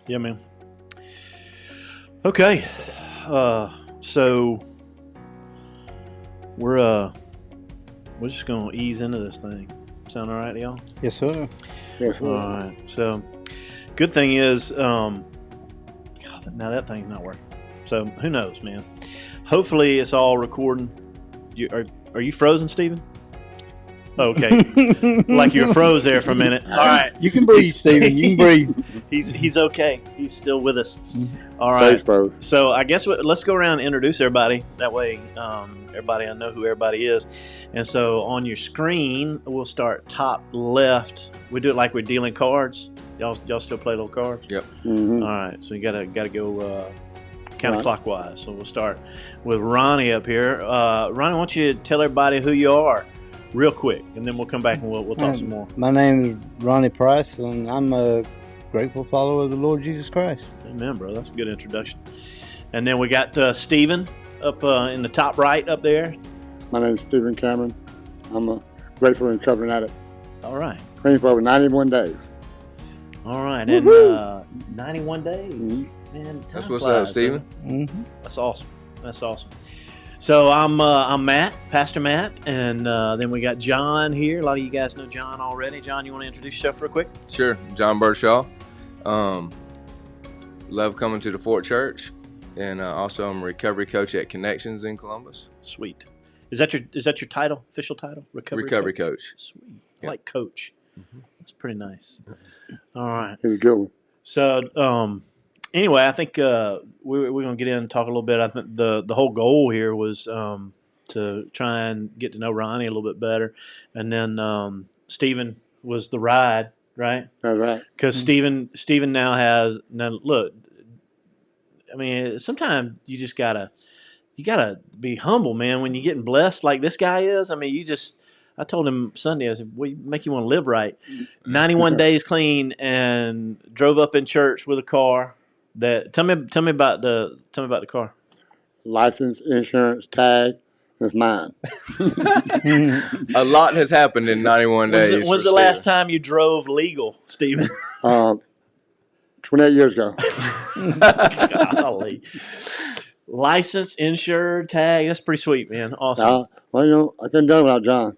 Yeah, man. Okay. So we're just gonna ease into this thing. Sound all right, y'all? Yes, sir. Yes, All right. So good thing is, God, now that thing's not working. So who knows, man? Hopefully it's all recording. Are you frozen, Stephen? Okay. Like you were froze there for a minute. All right. You can breathe, Stephen. You can breathe. He's okay. He's still with us. All right. So I guess let's go around and introduce everybody. That way, I know who everybody is. And so on your screen, we'll start top left. We do it like we're dealing cards. Y'all still play little cards? Yep. Mm-hmm. All right. So you gotta go counterclockwise. So we'll start with Ronnie up here. Ronnie, why don't you tell everybody who you are, real quick, and then we'll come back and we'll talk some more. My name is Ronnie Price, and I'm a grateful follower of the Lord Jesus Christ. Amen, bro. That's a good introduction. And then we got Stephen up in the top right up there. My name is Stephen Cameron. I'm a grateful and recovering addict. All right. Clean for over 91 days. All right. And 91 days. Mm-hmm. Man, that's what's up, Stephen. Mm-hmm. That's awesome. That's awesome. So I'm Matt, Pastor Matt, and then we got John here. A lot of you guys know John already. John, you want to introduce yourself real quick? Sure. John Birdshaw. Love coming to the Fort Church, and also I'm a recovery coach at Connections in Columbus. Sweet. Is that your title? Official title? Recovery coach. Sweet. I like coach. Mm-hmm. That's pretty nice. All right. He's a good one. So anyway, I think we're going to get in and talk a little bit. I think the whole goal here was to try and get to know Ronnie a little bit better, and then Stephen was the ride. Right? That's right. Because Stephen now look, I mean, sometimes you just gotta be humble, man, when you're getting blessed like this guy is. I mean, I told him Sunday, I said, "What make you want to live right?" 91 days clean, and drove up in church with a car. Tell me about the car. License, insurance, tag. It's mine. A lot has happened in 91 days. When's the last time you drove legal, Stephen? 28 years ago. Golly. License, insured, tag. That's pretty sweet, man. Awesome. Well, I couldn't do it without John.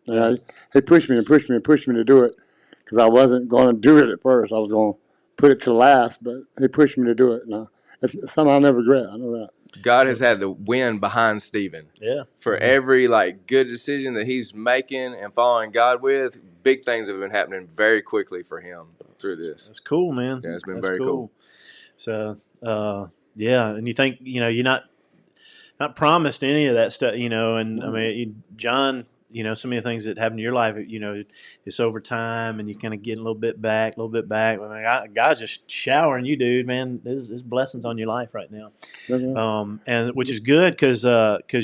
Yeah, he pushed me to do it because I wasn't going to do it at first. I was going to put it to last, but he pushed me to do it. Now, it's something I'll never regret. I know that. God has had the wind behind Stephen. Yeah. For every good decision that he's making and following God with, big things have been happening very quickly for him through this. That's cool, man. Yeah, it's been very cool. So, yeah, and you think, you're not promised any of that stuff, and I mean, John, so many things that happen in your life, it's over time and you kind of get a little bit back. I mean, God's just showering you, dude, man. There's blessings on your life right now. Mm-hmm. And which is good because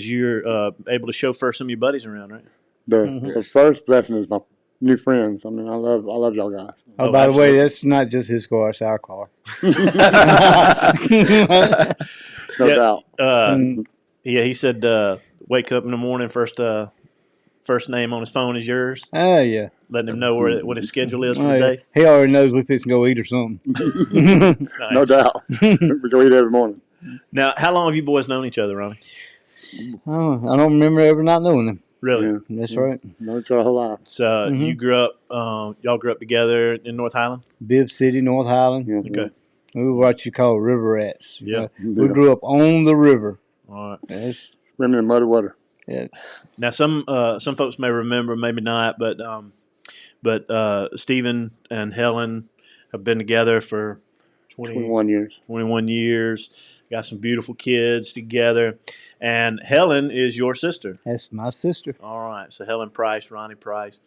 you're able to chauffeur some of your buddies around, right? The first blessing is my new friends. I mean, I love y'all guys. Oh, by the way, that's not just his car; it's our car. No doubt. Yeah, he said, wake up in the morning, first name on his phone is yours. Oh, yeah. Letting him know what his schedule is for the day. He already knows we fix and go eat or something. Nice. No doubt. We go eat every morning. Now, how long have you boys known each other, Ronnie? Oh, I don't remember ever not knowing him. Really? Yeah. That's right. Known each other a whole lot. So you grew up, y'all grew up together in North Highland? Bibb City, North Highland. Yeah. Okay. We were what you call river rats. Yeah. We grew up on the river. All right. Yes. Swimming in muddy water. Yeah. Now, some folks may remember, maybe not, but Stephen and Helen have been together for 21 years. 21 years. Got some beautiful kids together. And Helen is your sister. That's my sister. All right. So Helen Price, Ronnie Price.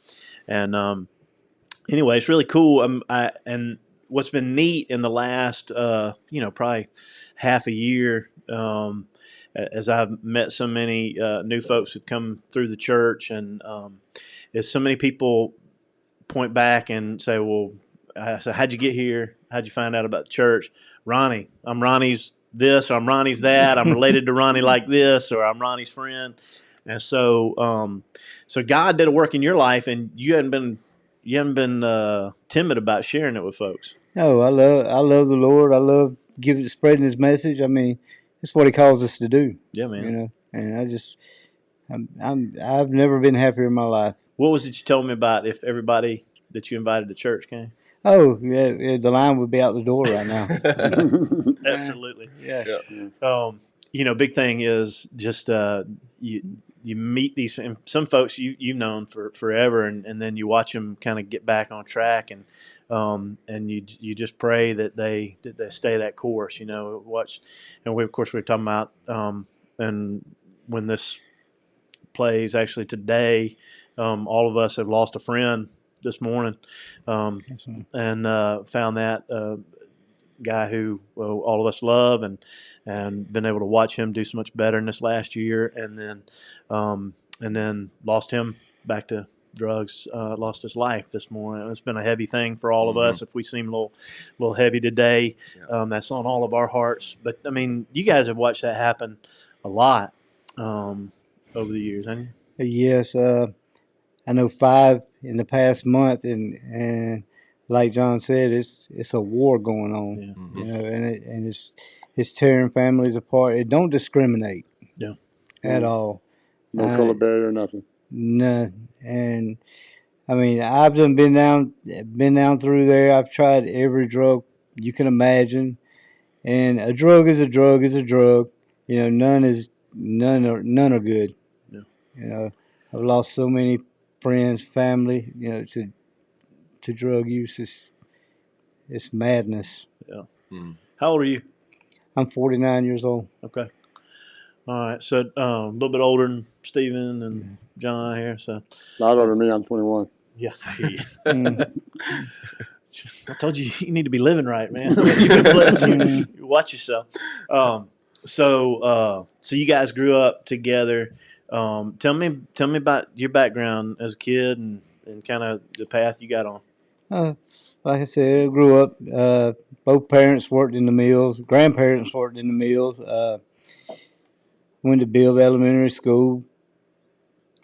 And anyway, it's really cool. And what's been neat in the last, probably half a year, as I've met so many new folks who've come through the church, and is so many people point back and say, well, so how'd you get here? How'd you find out about the church? Ronnie, I'm Ronnie's this, or I'm Ronnie's that. I'm related to Ronnie like this, or I'm Ronnie's friend. And so God did a work in your life, and you haven't been timid about sharing it with folks. Oh, I love the Lord. I love spreading His message. I mean, it's what He calls us to do. Yeah, You man. know, and I've never been happier in my life. What was it you told me about if everybody that you invited to church came? Oh, yeah, the line would be out the door right now. Absolutely. Yeah. Yeah. Big thing is just you you meet these and some folks you've known for forever, and then you watch them kind of get back on track, and you just pray that they stay that course. Watch, and we of course we're talking about and when this plays actually today, all of us have lost a friend this morning, and found that. Guy who all of us love, and been able to watch him do so much better in this last year, and then lost him back to drugs, lost his life this morning. It's been a heavy thing for all of us. If we seem a little heavy today, that's on all of our hearts. But I mean, you guys have watched that happen a lot over the years, haven't you? Yes, I know 5 in the past month, and like John said, it's a war going on. Yeah. You know, and it's tearing families apart. It don't discriminate. Yeah. At all. No color barrier or nothing. None. And I mean, I've been down through there. I've tried every drug you can imagine, and a drug is a drug is a drug. You know, none are good. Yeah. You know, I've lost so many friends, family. You know, to drug use. It's madness. Yeah. How old are you? I'm 49 years old. Okay. All right. So a little bit older than Stephen and John here. So A lot older than me. I'm 21. yeah. Mm. I told you you need to be living right, man. You watch yourself. So you guys grew up together. Tell me about your background as a kid and kind of the path you got on. Like I said, I grew up. Both parents worked in the mills. Grandparents worked in the mills. Went to Bill Elementary School,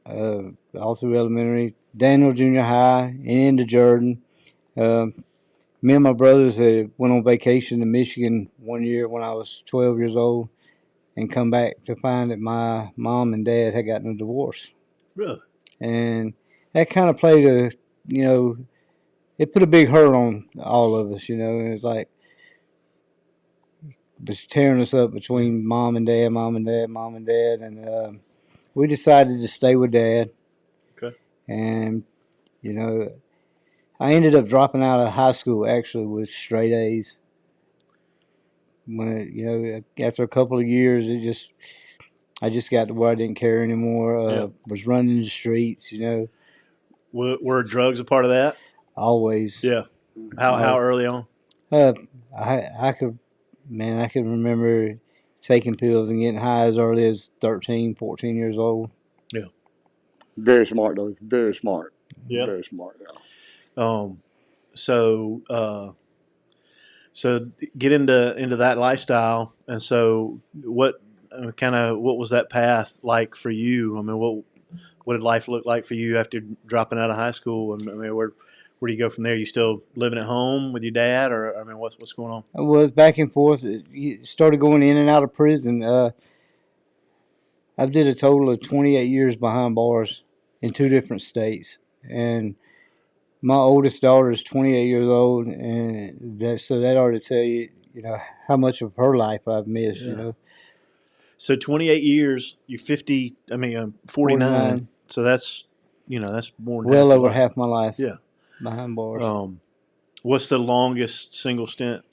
all through elementary. Daniel Junior High, into Jordan. Me and my brothers went on vacation to Michigan one year when I was 12 years old, and come back to find that my mom and dad had gotten a divorce. Really? And that kind of played it put a big hurt on all of us, and it's like, was tearing us up between mom and dad, and we decided to stay with dad. Okay. And I ended up dropping out of high school actually with straight A's. When after a couple of years, I just got to where I didn't care anymore. Was running the streets, Were drugs a part of that? always. Yeah. How early on? I could remember taking pills and getting high as early as 13, 14 years old. Yeah. Very smart, though. It's very smart. Yeah. Very smart, yeah. So get into that lifestyle, and so what was that path like for you? I mean, what did life look like for you after dropping out of high school? I mean, where do you go from there? You still living at home with your dad, or I mean, what's going on? I was back and forth. Started going in and out of prison. I did a total of 28 years behind bars in 2 different states, and my oldest daughter is 28 years old, and that ought to tell you, how much of her life I've missed. Yeah. So 28 years, you're 50. I mean, 49. So that's that's more than well over half my life. Yeah. Behind bars. What's the longest single stint?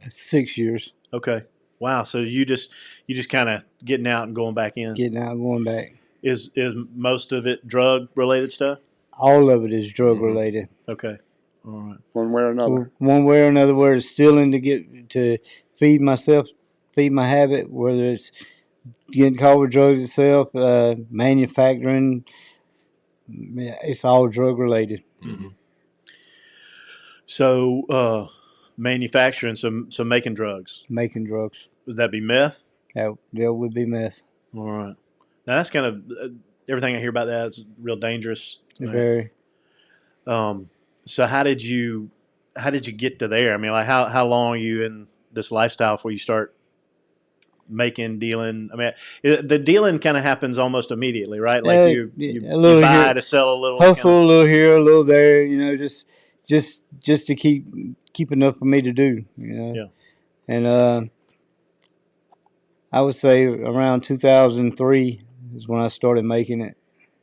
6 years. Okay. Wow. So you just kind of getting out and going back in. Getting out and going back. Is most of it drug related stuff? All of it is drug related. Okay. All right. One way or another. One way or another, whether it's stealing to feed myself, feed my habit, whether it's getting caught with drugs itself, manufacturing, it's all drug related. Mm-hmm. So manufacturing, so making drugs. Making drugs. Would that be meth? That would be meth. All right. Now that's kind of everything I hear about that is real dangerous. Very. So how did you how did you get to there? I mean, like how long are you in this lifestyle before you start making, dealing? I mean, the dealing kind of happens almost immediately, right? Like you a little buy here, to sell a little. hustle a little here, a little there. You know, just to keep enough for me to do. You know. Yeah. And I would say around 2003 is when I started making it.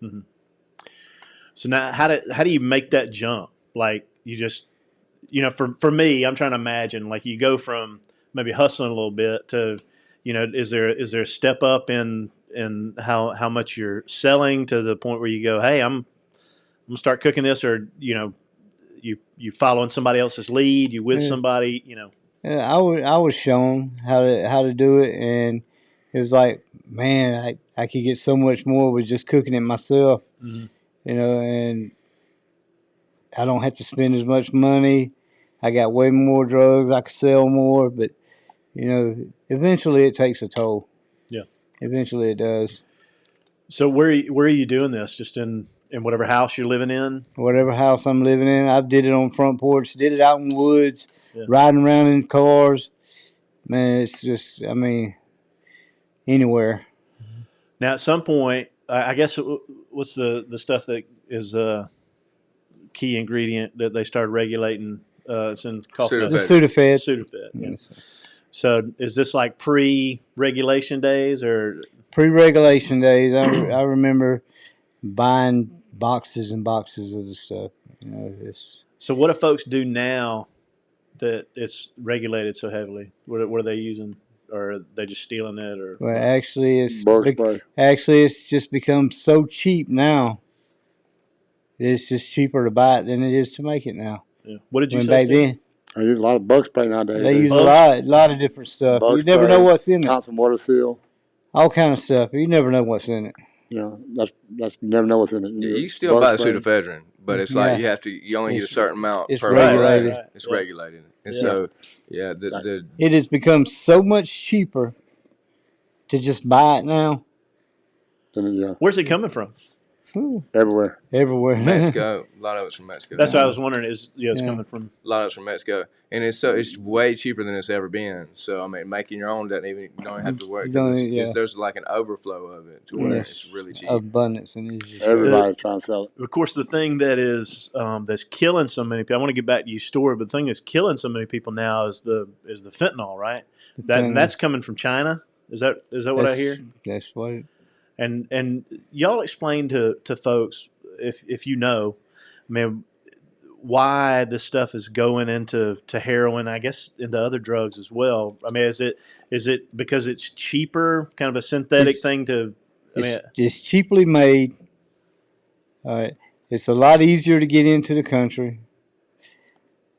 Mm-hmm. So now, how do you make that jump? Like you just, for me, I'm trying to imagine like you go from maybe hustling a little bit to, is there a step up in how much you're selling to the point where you go, hey, I'm gonna start cooking this, or you following somebody else's lead, you with somebody, I was shown how to do it, and it was like, man, I could get so much more with just cooking it myself. Mm-hmm. And I don't have to spend as much money. I got way more drugs. I could sell more, but eventually it takes a toll. Yeah. Eventually it does. So where are you doing this? Just in whatever house you're living in? Whatever house I'm living in, I did it on front porch, did it out in the woods, riding around in cars. Man, it's just, I mean, anywhere. Now, at some point, I guess what's the stuff that is a key ingredient that they started regulating? It's in coffee. The Sudafed. Sudafed. Yeah. Yes. So is this like pre-regulation days or pre-regulation days? I remember buying boxes and boxes of the stuff. So what do folks do now that it's regulated so heavily? What are they using? Or are they just stealing it? Or well, actually, it's just become so cheap now. It's just cheaper to buy it than it is to make it now. Yeah. What did you say? Back then, I use a lot of bug spray nowadays. They use a lot of different stuff. You never know what's in it. Thompson water seal. All kind of stuff. You never know what's in it. Yeah, that's you never know what's in it. You still buy the pseudoephedrine, but it's like you only get a certain amount per regulated. Right. It's regulated, and so it has become so much cheaper to just buy it now. Where's it coming from? Everywhere. Mexico. A lot of it's from Mexico. That's what I was wondering. It's coming from a lot of it's from Mexico, and it's way cheaper than it's ever been. So I mean, making your own you don't have to worry because there's like an overflow of it to where it's really cheap. Abundance, and everybody's trying to sell it. Of course, the thing that is that's killing so many people. I want to get back to your story, but the thing that's killing so many people now is the fentanyl, right? That's coming from China. Is that what I hear? That's what. And y'all explain to folks if you know, I mean, why this stuff is going into heroin, I guess into other drugs as well. I mean, is it because it's cheaper, kind of a synthetic thing to? It's cheaply made. All right, it's a lot easier to get into the country,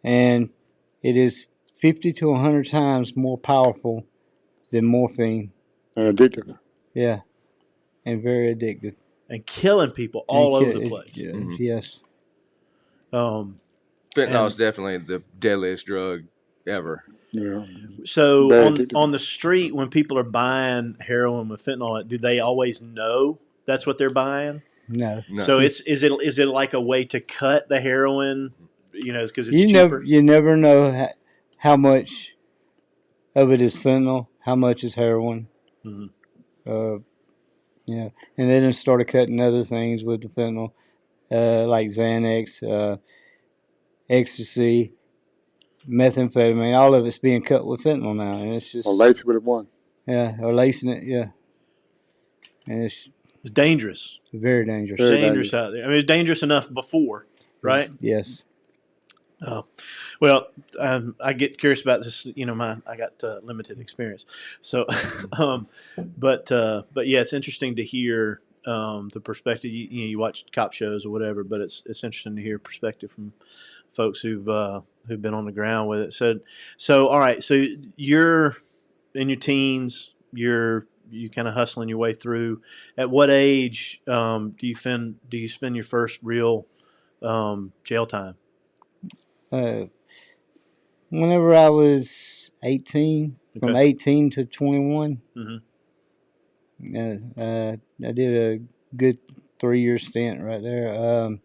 and it is 50 to 100 times more powerful than morphine. And addictive. Yeah. And very addictive. And killing people all over the place. Yes. Fentanyl is definitely the deadliest drug ever. Yeah. So on the street, when people are buying heroin with fentanyl, do they always know that's what they're buying? No. So is it like a way to cut the heroin? Because it's cheaper. You never know how much of it is fentanyl, how much is heroin. Mm-hmm. Yeah, and then it started cutting other things with the fentanyl, like Xanax, ecstasy, methamphetamine. All of it's being cut with fentanyl now, and it's just. Or laced with it one. Yeah, or lacing it, yeah. And it's dangerous. Very dangerous. Very dangerous out there. I mean, it's dangerous enough before, right? Yes. Well, I get curious about this. I got limited experience, so, but yeah, it's interesting to hear the perspective. You watch cop shows or whatever, but it's interesting to hear perspective from folks who've been on the ground with it. So all right, so you're in your teens. You kind of hustling your way through. At what age do you spend your first real jail time? Whenever I was 18, from 18 to 21, I did a good 3-year stint right there.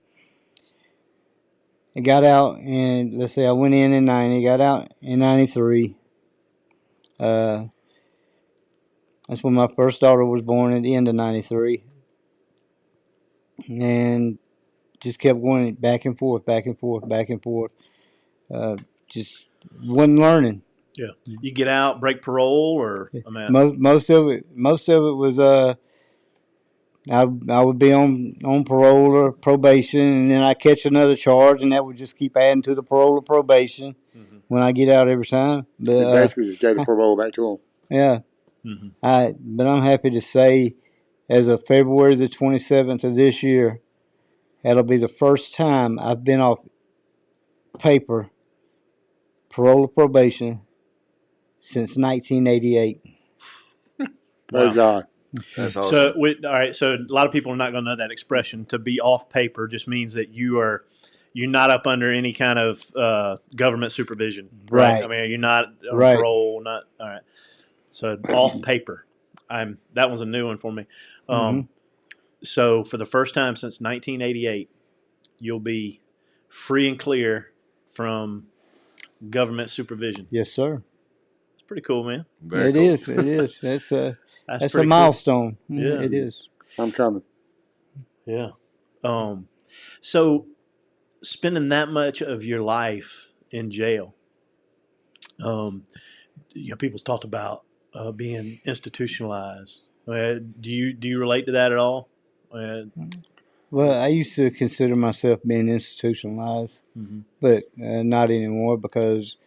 I got out, and let's say I went in 90, got out in 93. That's when my first daughter was born at the end of 93. And just kept going back and forth, back and forth, back and forth. Just wasn't learning. Yeah. You get out, break parole, or I mean, most of it was I would be on parole or probation, and then I catch another charge, and that would just keep adding to the parole or probation when I get out every time. But You basically just gave the parole back to him. yeah, but I'm happy to say, as of February the 27th of this year, that'll be the first time I've been off paper, parole or probation, since 1988. Praise God. That's awesome. So, all right. So, a lot of people are not going to know that expression. To be off paper just means that you're not up under any kind of government supervision, right? I mean, you're not on parole, not all right. So, off paper. That was a new one for me. So, for the first time since 1988, you'll be free and clear from government supervision. Yes, sir. It's pretty cool, man. It is. That's a milestone. Cool. Yeah, it is. I'm coming. Yeah. So spending that much of your life in jail, people's talked about being institutionalized. Do you relate to that at all? Well, I used to consider myself being institutionalized, but not anymore, because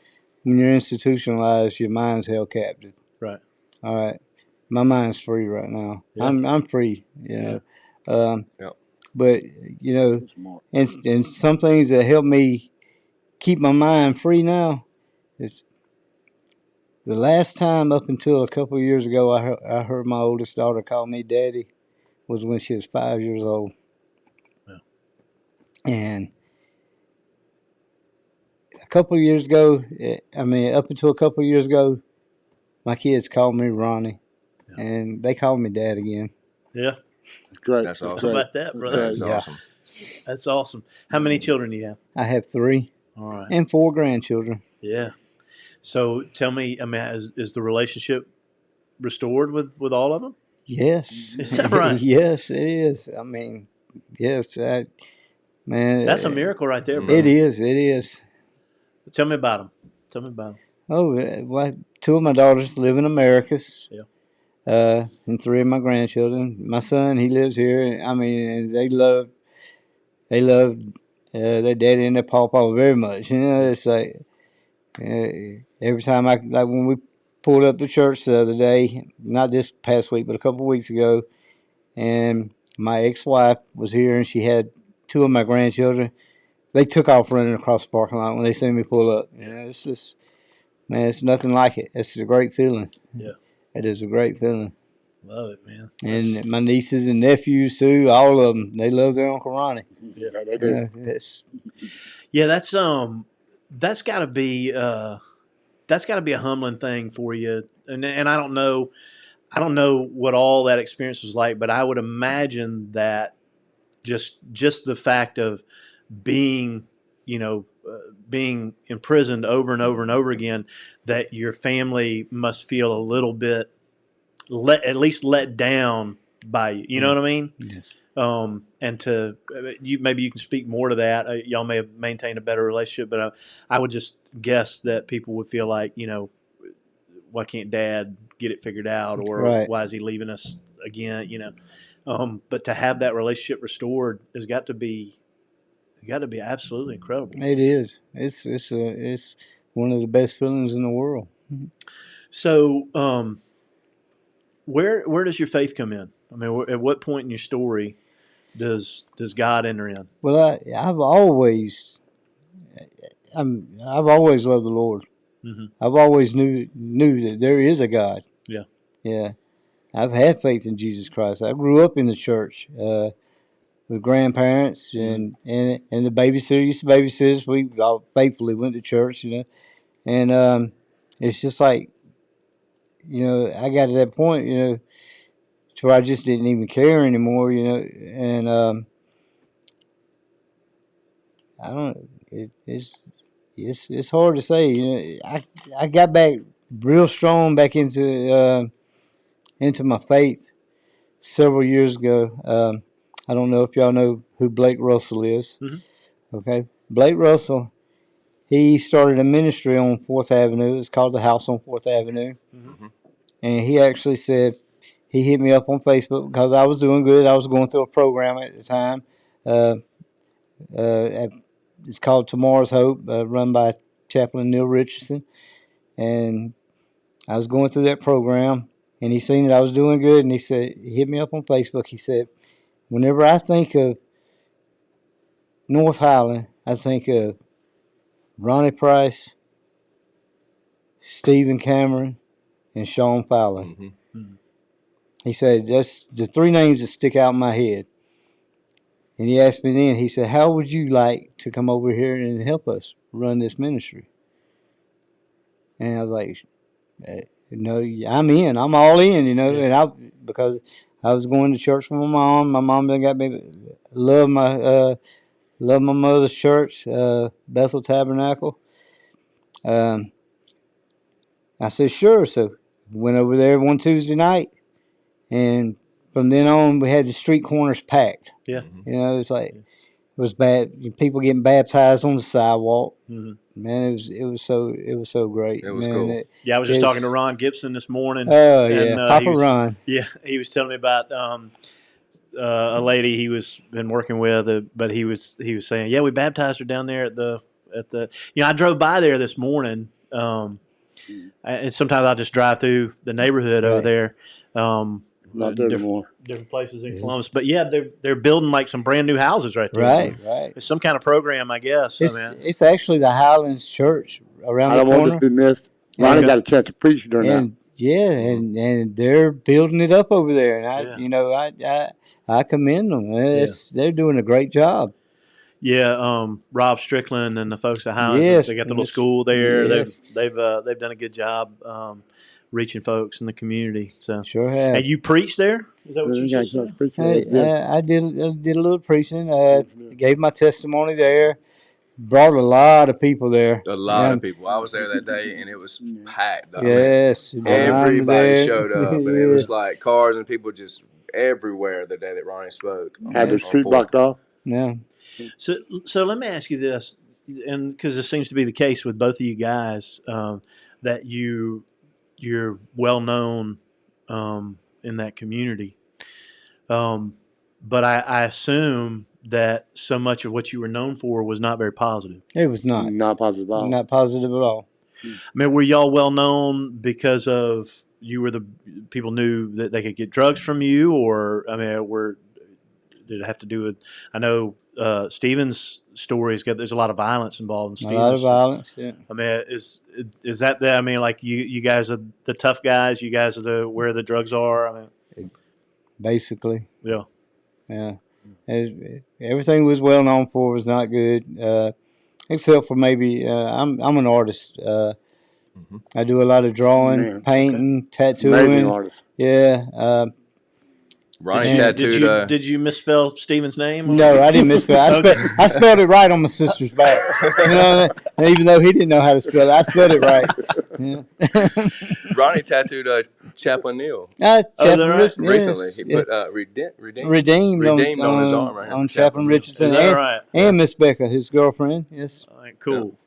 when you're institutionalized, your mind's held captive. Right. All right. My mind's free right now. Yeah. I'm free, you know. But, you know, and some things that help me keep my mind free now is the last time up until a couple of years ago I heard my oldest daughter call me daddy was when she was 5 years old. Yeah. And a couple of years ago, up until a couple of years ago, my kids called me Ronnie. Yeah. And they called me Dad again. Yeah. Great. That's awesome. How about that, brother? That's awesome. That's awesome. How many children do you have? I have 3. All right. And 4 grandchildren. Yeah. So tell me, is the relationship restored with all of them? Yes. Is that right? Yes, it is. I mean, yes. Man. That's a miracle right there, bro. It is. Tell me about them. Oh, well, 2 of my daughters live in Americas. Yeah. And 3 of my grandchildren. My son, he lives here. I mean, they love their daddy and their pawpaw very much. You know, it's like every time like when we pulled up to church the other day, not this past week, but a couple of weeks ago, and my ex-wife was here, and she had 2 of my grandchildren. They took off running across the parking lot when they seen me pull up. You know, it's just, man, it's nothing like it. It's a great feeling. Yeah. It is a great feeling. Love it, man. And my nieces and nephews too, all of them, they love their Uncle Ronnie. Yeah, they do. Yeah, that's got to be a humbling thing for you. And I don't know what all that experience was like, but I would imagine that just the fact of being imprisoned over and over and over again, that your family must feel a little bit at least let down by you. You know what I mean? Yes. And maybe you can speak more to that. Y'all may have maintained a better relationship, but I would just guess that people would feel like, why can't Dad get it figured out, or why is he leaving us again? But to have that relationship restored has got to be absolutely incredible. It is. It's one of the best feelings in the world. So, where does your faith come in? I mean, at what point in your story does God enter in? Well, I've always loved the Lord. Mm-hmm. I've always knew that there is a God. Yeah. Yeah. I've had faith in Jesus Christ. I grew up in the church with grandparents and the babysitter used to babysit us. We all faithfully went to church, and it's just like, I got to that point, to where I just didn't even care anymore, and I don't. It's hard to say. I got back real strong back into my faith several years ago. I don't know if y'all know who Blake Russell is. Mm-hmm. Okay, Blake Russell. He started a ministry on 4th Avenue. It's called the House on 4th Avenue. Mm-hmm. And he actually said, he hit me up on Facebook because I was doing good. I was going through a program at the time. It's called Tomorrow's Hope, run by Chaplain Neil Richardson. And I was going through that program, and he seen that I was doing good, and he hit me up on Facebook. He said, whenever I think of North Highland, I think of Ronnie Price, Stephen Cameron, and Sean Fowler. Mm-hmm. He said, that's the three names that stick out in my head. And he asked me then, he said, how would you like to come over here and help us run this ministry? And I was like, no, I'm in. I'm all in, and because I was going to church with my mom. My mom done got me love my mother's church, Bethel Tabernacle. I said sure. So went over there one Tuesday night, and from then on we had the street corners packed. Yeah, It's like it was bad. People getting baptized on the sidewalk. Mm-hmm. Man, it was so great. It was Man, cool. I was just talking to Ron Gibson this morning. Oh yeah, Papa Ron. Yeah, he was telling me about a lady he was been working with, but he was saying, yeah, we baptized her down there at the. I drove by there this morning, and sometimes I'll just drive through the neighborhood over there. Not there anymore. Different places in Columbus, but yeah, they're building like some brand new houses right there. Right. It's some kind of program, I guess. It's actually the Highlands Church around the corner. I don't want this to be missed. Ronnie got a chance to preach during that. Yeah, and they're building it up over there, and I commend them. They're doing a great job. Yeah, Rob Strickland and the folks at Highlands, they got the little school there. Yes. They've done a good job reaching folks in the community. So sure have. And you preach there? Is that what you just said? I did a little preaching. Gave my testimony there. Brought a lot of people there. A lot of people. I was there that day, and it was packed. Yes. Everybody showed up, and it was like cars and people just everywhere the day that Ronnie spoke. Had the street blocked off? Yeah. So let me ask you this, and because this seems to be the case with both of you guys, that you're well known in that community, but I assume that so much of what you were known for was not very positive. It was not. Not positive at all. Not positive at all. I mean, were y'all well known because of you were the people knew that they could get drugs from you, or I mean, did it have to do with? I know Stephen's stories. There's a lot of violence involved in Stephen's. A lot of violence. Yeah. I mean, is that? I mean, like you guys are the tough guys. You guys are where the drugs are. I mean, basically. Yeah. Yeah. Everything was well known for was not good, except for maybe I'm an artist. I do a lot of drawing, painting, tattooing. Amazing artist. Yeah. Ronnie tattooed. Did you misspell Stephen's name? No, I didn't misspell. I spelled it right on my sister's back. Even though he didn't know how to spell it, I spelled it right. Yeah. Ronnie tattooed Chaplain Neil. Recently, he put redeemed on his arm right here. On Chaplain Richardson. Is that right? And Miss Becca, his girlfriend. Yes. All right, cool.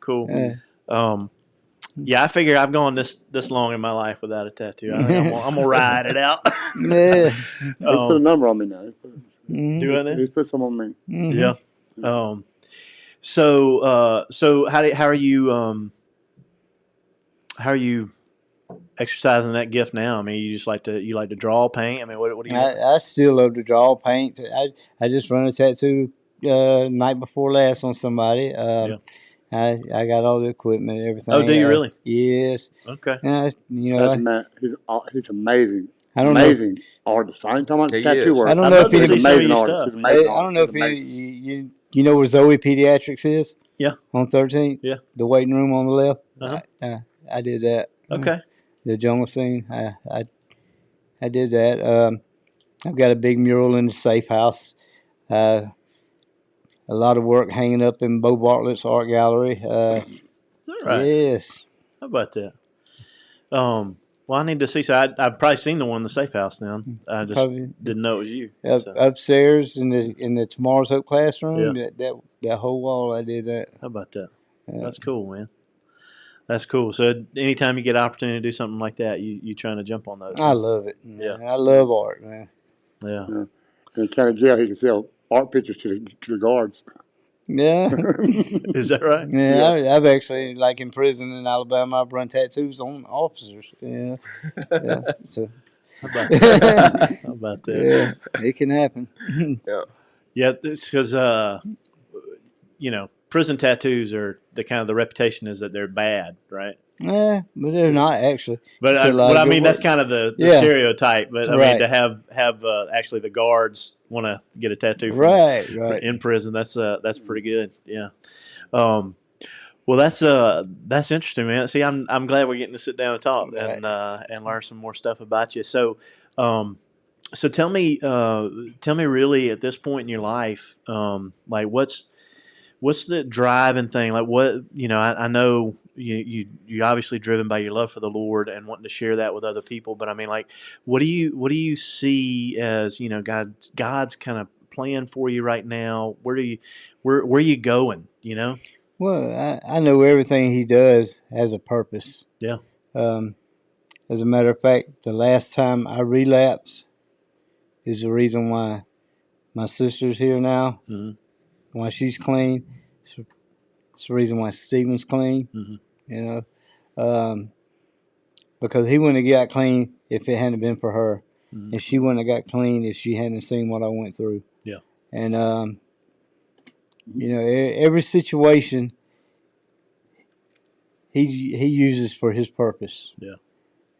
Yeah, I figure I've gone this long in my life without a tattoo. I think I'm gonna ride it out. Yeah. He's put a number on me now. Do I? He's put some on me. Mm-hmm. Yeah. So how are you exercising that gift now? I mean, you just like to draw, paint. I mean, what do you? I still love to draw, paint. I just run a tattoo night before last on somebody. I got all the equipment, everything. Oh, do you really? Yes. Okay. He's amazing. Amazing artist. I ain't talking about tattoo work. I don't know if he's he's an amazing artist. I don't know if you know where Zoe Pediatrics is? Yeah. On 13th? Yeah. The waiting room on the left? Uh-huh. I did that. Okay. The jungle scene. I did that. I've got a big mural in the safe house. a lot of work hanging up in Bo Bartlett's art gallery. All right. Yes. How about that? Well, I need to see. So I've probably seen the one in the safe house. Then I just Probably didn't know it was you. So. upstairs in the Tomorrow's Hope classroom. Yeah. That whole wall, I did that. How about that? That's cool, man. That's cool. So anytime you get an opportunity to do something like that, you trying to jump on those. I love it. Yeah. I love art, man. Yeah. In county jail, he can sell art pictures to the guards. Yeah. Is that right? Yeah. I've actually, like in prison in Alabama, I've run tattoos on officers. Yeah. So. How about that? How about that? Yeah, it can happen. Yeah, because prison tattoos are the reputation is that they're bad, right? Yeah, but they're not actually. But I mean, that's kind of the stereotype. But I mean, to have actually the guards want to get a tattoo from in prison, that's pretty good. Yeah. Well, that's interesting, man. See, I'm glad we're getting to sit down and talk and learn some more stuff about you. So, so tell me really at this point in your life, like what's the driving thing? Like what I know you obviously driven by your love for the Lord and wanting to share that with other people. But I mean, like, what do you see as God's kind of plan for you right now? Where are you going? Well, I know everything He does has a purpose. Yeah. As a matter of fact, the last time I relapsed is the reason why my sister's here now. Mm-hmm. Why she's clean. It's the reason why Stephen's clean. Mm-hmm. Because he wouldn't have got clean if it hadn't been for her. Mm-hmm. And she wouldn't have got clean if she hadn't seen what I went through. Yeah. And, every situation he uses for His purpose. Yeah.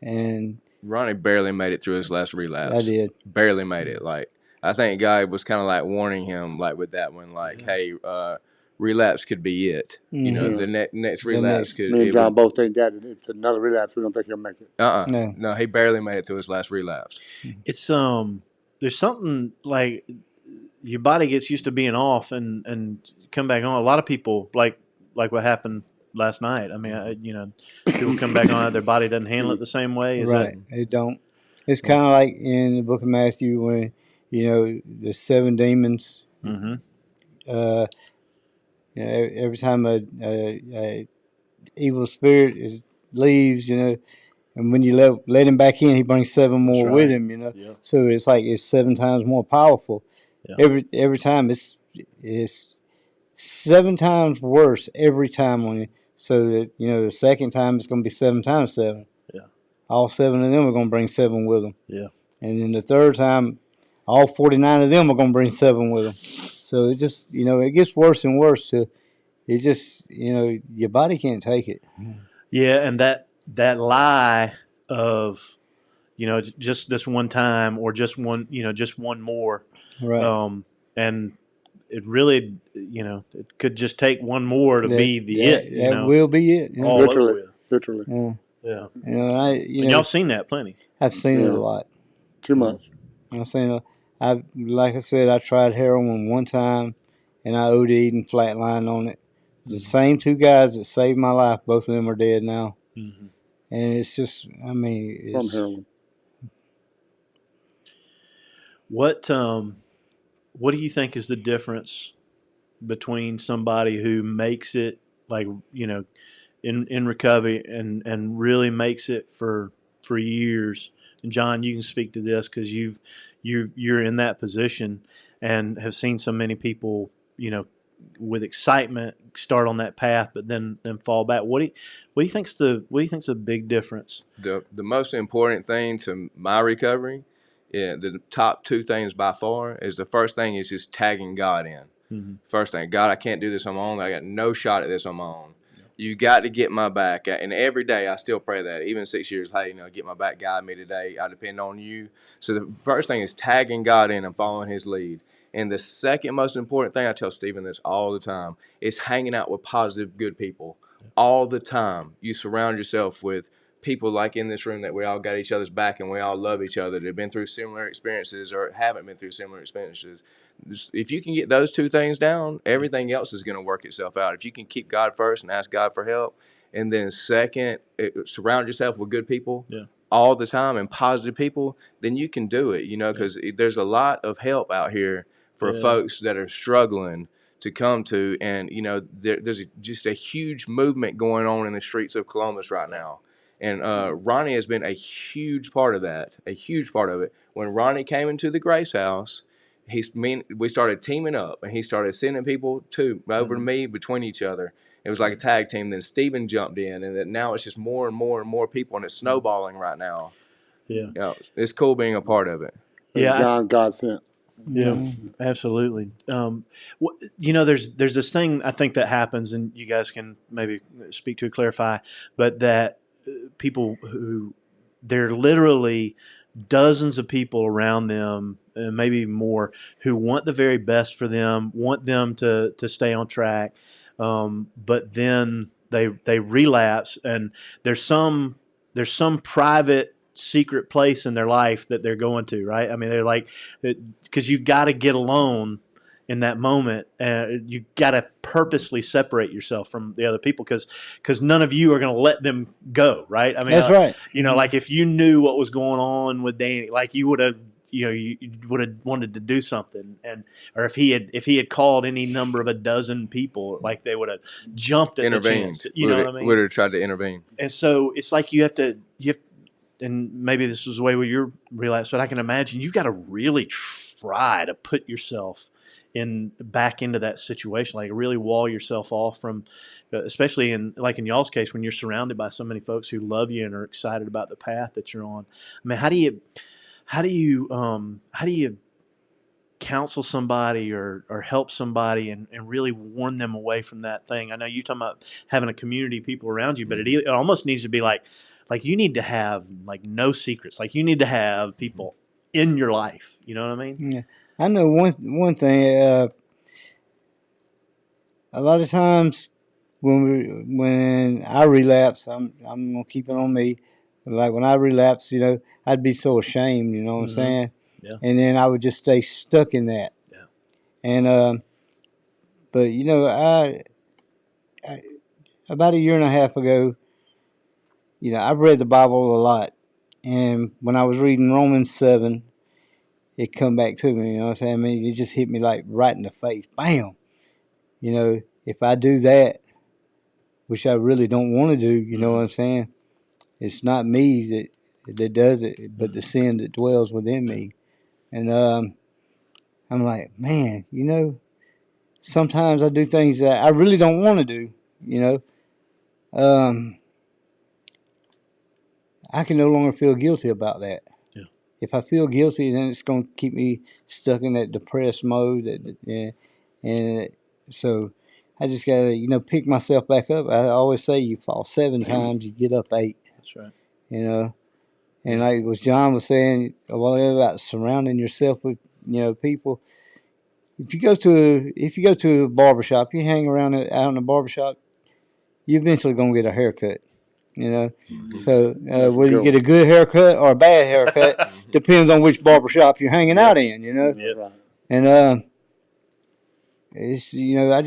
And Ronnie barely made it through his last relapse. I did. Barely made it. Like, I think God was kind of like warning him, like with that one, like, hey, relapse could be it. Mm-hmm. The next relapse could. Me and John both think that it's another relapse. We don't think he'll make it. No, he barely made it through his last relapse. It's there's something like your body gets used to being off and come back on. A lot of people like what happened last night. I mean, people come back on it, their body doesn't handle it the same way. It don't. It's kind of like in the book of Matthew when the 7 demons. Mm-hmm. Every time a evil spirit leaves, and when you let him back in, he brings 7 more with him. Yeah. So it's like it's 7 times more powerful. Yeah. Every time it's 7 times worse every time on you. So that the second time it's going to be 7 times 7. Yeah. All 7 of them are going to bring 7 with them. Yeah. And then the third time, all 49 of them are going to bring 7 with them. So it just it gets worse and worse. It just your body can't take it. Yeah, and that lie of just this one time or just one more. Right. And it really, it could just take one more to be it. That will be it. All literally. Yeah. And y'all seen that plenty. I've seen it a lot. Too much. I've seen it. Like I said, I tried heroin one time, and I OD'd and flatlined on it. The same 2 guys that saved my life, both of them are dead now. Mm-hmm. And it's just, from heroin. What do you think is the difference between somebody who makes it, like, in recovery and really makes it for years? And John, you can speak to this because you're in that position and have seen so many people, with excitement start on that path, but then fall back. What do you think's the big difference? The most important thing to my recovery, the top 2 things by far, is the first thing is just tagging God in. Mm-hmm. First thing, God, I can't do this on my own. I got no shot at this on my own. You got to get my back. And every day I still pray that, even 6 years, hey, get my back, guide me today. I depend on you. So the first thing is tagging God in and following His lead. And the second most important thing, I tell Stephen this all the time, is hanging out with positive, good people all the time. You surround yourself with people like in this room that we all got each other's back and we all love each other, that have been through similar experiences or haven't been through similar experiences. If you can get those two things down, everything else is going to work itself out. If you can keep God first and ask God for help, and then second, surround yourself with good people all the time and positive people, then you can do it, because there's a lot of help out here for folks that are struggling to come to. And, there's just a huge movement going on in the streets of Columbus right now. And Ronnie has been a huge part of that, a huge part of it. When Ronnie came into the Grace House, we started teaming up, and he started sending people over to me between each other. It was like a tag team. Then Steven jumped in, and then now it's just more and more and more people, and it's snowballing right now. Yeah, it's cool being a part of it. Yeah, God sent. Yeah, absolutely. There's this thing I think that happens, and you guys can maybe speak to clarify, but that people who they're literally dozens of people around them, maybe more, who want the very best for them, want them to stay on track, but then they relapse, and there's some private secret place in their life that they're going to, right? I mean, they're like, because you got to get alone in that moment. You got to purposely separate yourself from the other people because none of you are going to let them go, right? I mean, That's right. Like if you knew what was going on with Danny, like you would have, you would have wanted to do something, or if he had called any number of a dozen people, like they would have jumped at the chance. You know what I mean? Would have tried to intervene. And so it's like you have, and maybe this was the way with your relapse, but I can imagine you've got to really try to put yourself back into that situation, like really wall yourself off from, especially in y'all's case, when you're surrounded by so many folks who love you and are excited about the path that you're on. I mean, how do you counsel somebody or help somebody and really warn them away from that thing? I know you're talking about having a community of people around you, but it almost needs to be like you need to have like no secrets. Like you need to have people in your life. You know what I mean? Yeah. I know one thing. A lot of times when I relapse, I'm gonna keep it on me. Like when I relapse, I'd be so ashamed. You know what I'm saying? Yeah. And then I would just stay stuck in that. Yeah. And but I about a year and a half ago, I've read the Bible a lot, and when I was reading Romans 7. It come back to me, you know what I'm saying? I mean, it just hit me like right in the face. Bam! If I do that, which I really don't want to do, you know what I'm saying? It's not me that does it, but the sin that dwells within me. And I'm like, man, sometimes I do things that I really don't want to do, I can no longer feel guilty about that. If I feel guilty, then it's going to keep me stuck in that depressed mode. And so I just got to, pick myself back up. I always say you fall 7 times, you get up 8. That's right. And like what John was saying a while ago about surrounding yourself with, people. If you go to a barbershop, you hang around out in the barbershop, you're eventually going to get a haircut. So whether you get a good haircut or a bad haircut depends on which barbershop you're hanging out in, Yeah. And it's I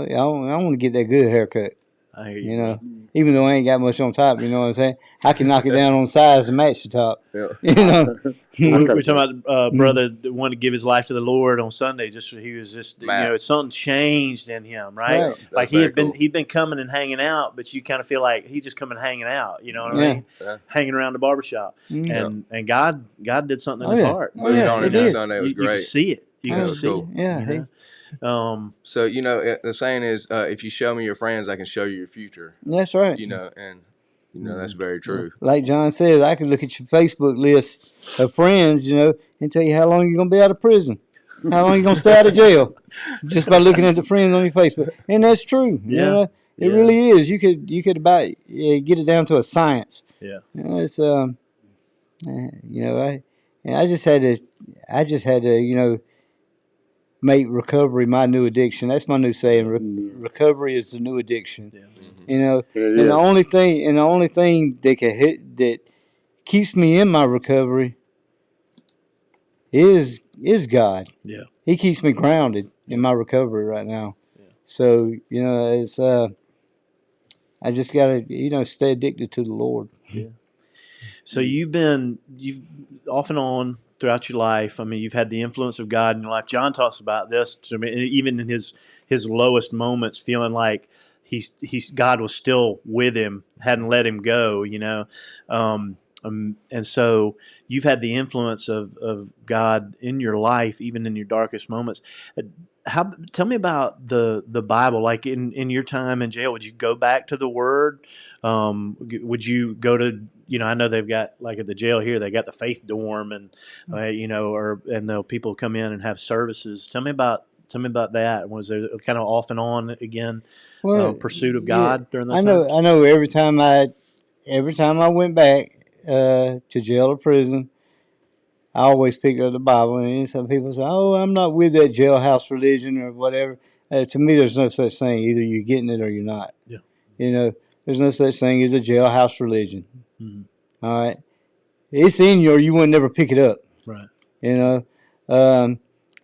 want to get that good haircut. I hear you. Even though I ain't got much on top, you know what I'm saying? I can knock it down on size and match the top. Yeah. We're talking about brother that wanted to give his life to the Lord on Sunday. He was just something changed in him, right? Like he'd been coming and hanging out, but you kind of feel like he just coming hanging out. You know what I mean? Yeah. Hanging around the barbershop, and God did something in his heart. Moved on him this Sunday. It was great. You could see it. You could see it. Yeah. So the saying is, if you show me your friends, I can show you your future. That's right. That's very true. Like John said, I could look at your Facebook list of friends, and tell you how long you're gonna be out of prison, how long you're gonna stay out of jail, just by looking at the friends on your Facebook. And that's true. Yeah. It really is. You could about get it down to a science. Yeah. It's I just had to make recovery my new addiction. That's my new saying. Recovery is the new addiction. Yeah. You know, It and is. the only thing that keeps me in my recovery is God. Yeah. He keeps me grounded in my recovery right now. Yeah. So it's I just gotta stay addicted to the Lord. Yeah. So you've off and on throughout your life. I mean, you've had the influence of God in your life. John talks about this to me, even in his lowest moments, feeling like he's God was still with him, hadn't let him go. And so you've had the influence of God in your life, even in your darkest moments. Tell me about the Bible. Like in your time in jail, would you go back to the Word? Would you go to I know they've got, like at the jail here, they got the faith dorm, and the people come in and have services. Tell me about that. Was there kind of off and on again pursuit of God during that I time? know. Every time I went back to jail or prison, I always picked up the Bible, and some people say, "Oh, I'm not with that jailhouse religion or whatever." To me, there's no such thing. Either you're getting it or you're not. Yeah. There's no such thing as a jailhouse religion. Mhm. All right, it's in you, or you would never pick it up. Right.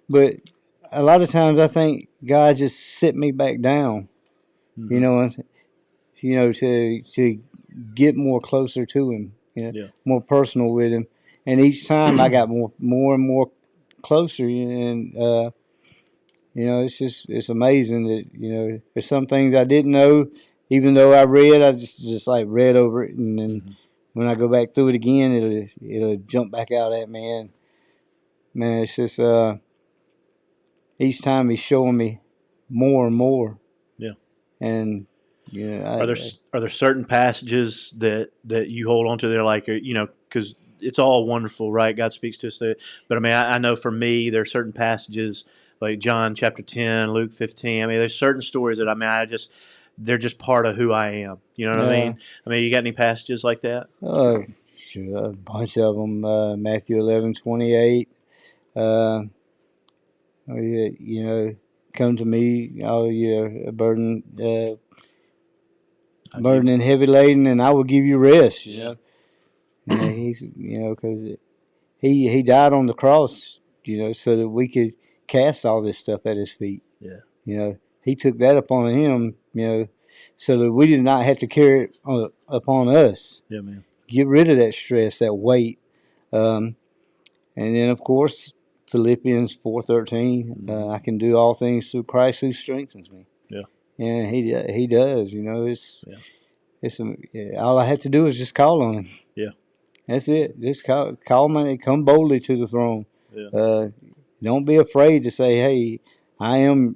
But a lot of times I think God just sit me back down. Mhm. To get more closer to Him. Yeah. More personal with Him. And each time I got more and more closer, and it's amazing that there's some things I didn't know, even though I just like read over it, and then when I go back through it again, it'll jump back out at me, and man, it's just each time He's showing me more and more. Yeah. And Are there certain passages that you hold on to? They're like because it's all wonderful, right? God speaks to us there. But I mean, I know for me, there are certain passages like John chapter 10, Luke 15. I mean, there's certain stories that they're just part of who I am. You know what I mean? I mean, you got any passages like that? Sure, a bunch of them. Matthew 11:28. Come to me, all you burden and heavy laden, and I will give you rest. Yeah. He's because he died on the cross, so that we could cast all this stuff at His feet. Yeah. He took that upon Him, so that we did not have to carry it upon us. Yeah, man. Get rid of that stress, that weight, and then of course Philippians 4:13. I can do all things through Christ who strengthens me. Yeah. And He does. It's all I have to do is just call on Him. Yeah. That's it. Just call me. Come boldly to the throne. Yeah. Don't be afraid to say, "Hey, I am."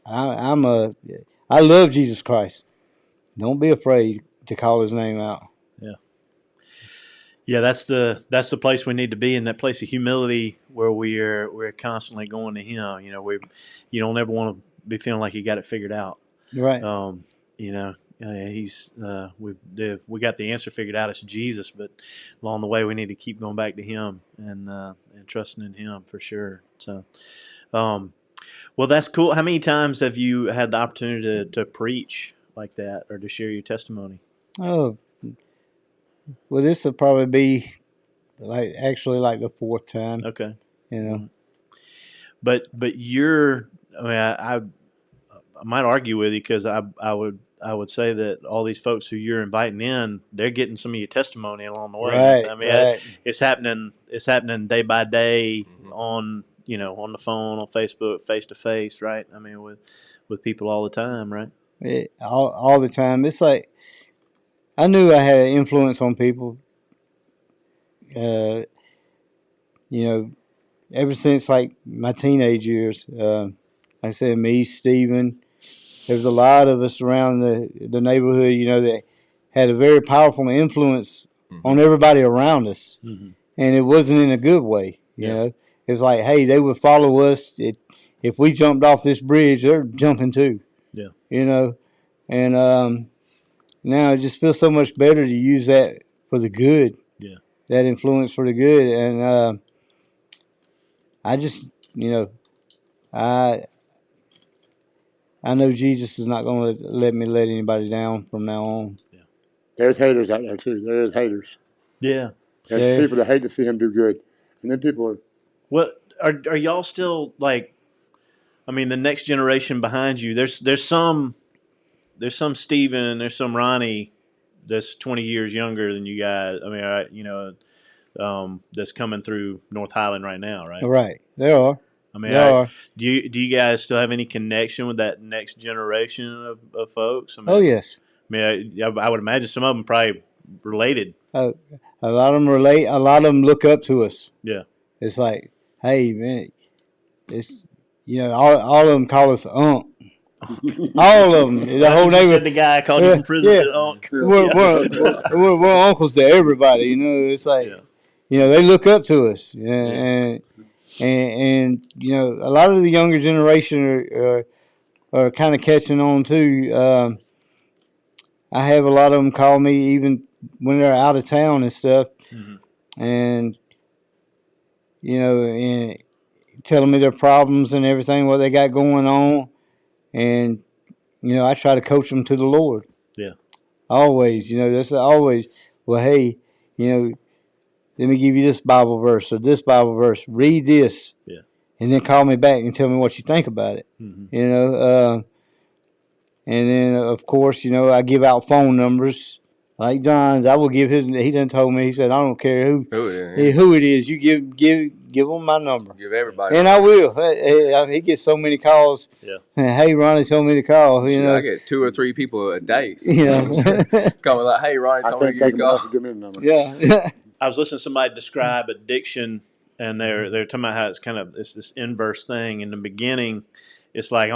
I love Jesus Christ. Don't be afraid to call His name out. Yeah. Yeah, that's the place we need to be, in that place of humility where we're constantly going to Him. You don't ever want to be feeling like you got it figured out. Right. He's we got the answer figured out. It's Jesus, but along the way we need to keep going back to Him and trusting in Him for sure. So, well, that's cool. How many times have you had the opportunity to preach like that or to share your testimony? Oh, well, this will probably be like the fourth time. Okay. But you're. I mean, I might argue with you, because I would say that all these folks who you're inviting in, they're getting some of your testimony along the way. Right. I mean, right. It's happening day by day on on the phone, on Facebook, face to face, right? I mean, with people all the time, right? All the time. It's like I knew I had an influence on people. Ever since like my teenage years. Like I said, me, Stephen. There was a lot of us around the neighborhood, that had a very powerful influence on everybody around us, and it wasn't in a good way. You know, it was like, hey, they would follow us. If we jumped off this bridge, they're jumping too. Yeah. And now it just feels so much better to use that for the good. Yeah. That influence for the good, and I just, I know Jesus is not going to let me let anybody down from now on. There's haters out there too. There's haters. Yeah. There's Yeah. people that hate to see him do good, and then people are. What are y'all still like? I mean, the next generation behind you. There's some Steven, there's some Ronnie that's 20 years younger than you guys. I mean, that's coming through North Highland right now, right? Right. There are. I mean, There are. do you guys still have any connection with that next generation of folks? I mean, Oh, yes. I mean, I would imagine some of them probably related. A lot of them relate. A lot of them look up to us. Yeah. It's like, hey, man, it's, all of them call us Unc. All of them. The That's whole what you neighborhood. said the guy called you from prison said, "Unc." We're uncles to everybody. It's like, they look up to us. And a lot of the younger generation are kind of catching on too. I have a lot of them call me even when they're out of town and stuff, and and telling me their problems and everything, what they got going on, and I try to coach them to the Lord. Yeah. Always, that's always. Well, hey, let me give you this Bible verse or this Bible verse. Read this. Yeah. And then call me back and tell me what you think about it. And then, of course, I give out phone numbers. Like John's, I will give his. He done told me. He said, I don't care who it is. You give them my number. Give everybody. And I will. He gets so many calls. Yeah. Hey, Ronnie told me to call. I get 2 or 3 people a day. Call me like, hey, Ronnie told me to give you a call. Give me the number. Yeah. I was listening to somebody describe addiction, and they're talking about how it's this inverse thing. In the beginning, it's like